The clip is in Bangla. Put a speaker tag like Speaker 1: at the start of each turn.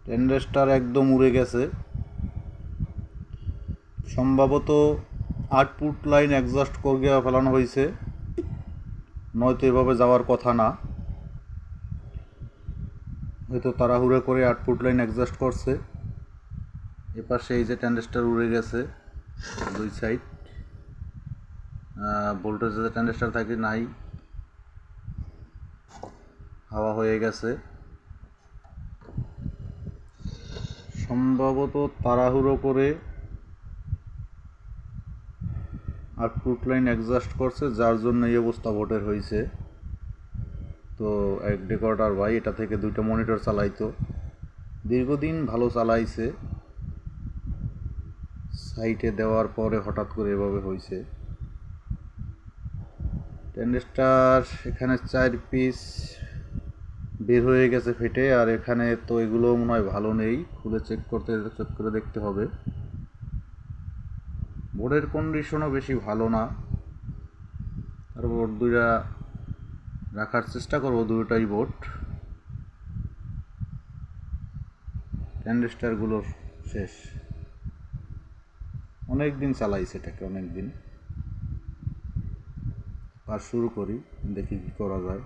Speaker 1: টেন্ডেস্টার একদম উড়ে গেছে। সম্ভবত আউটপুট লাইন অ্যাডজাস্ট করে ফেলানো হয়েছে, নয়তো এভাবে যাওয়ার কথা না। হয়তো তাড়াহুড়ো করে আউটপুট লাইন অ্যাডজাস্ট করছে। এপাশে এই যে টেন্ডেস্টার উড়ে গেছে দুই সাইড, ভোল্টেজ যে টেন্ডেস্টার থাকে নাই, হাওয়া হয়ে গেছে। সম্ভবত তাড়াহুড়ো করে আউটপুট লাইন অ্যাডজাস্ট করছে, যার জন্য এই অবস্থা ভোটের হয়েছে। তো এক ডেকোরেটর ভাই এটা থেকে দুইটা মনিটর চালাইতো, দীর্ঘদিন ভালো চালাইছে, সাইটে দেওয়ার পরে হঠাৎ করে এভাবে হয়েছে। টেন্ডেস্টার এখানে 4 পিস বের হয়ে গেছে ফেটে, আর এখানে তো এগুলো মনে হয় ভালো নেই, খুলে চেক করে দেখতে হবে। বোর্ডের কন্ডিশনও বেশি ভালো না, আর বোর্ড দুইটা রাখার চেষ্টা করবো, দুটোটাই বোর্ড। টেন্ডেস্টারগুলো শেষ, অনেক দিন চালাইছে এটাকে, অনেক দিন। আর শুরু করি, দেখি কি করা যায়।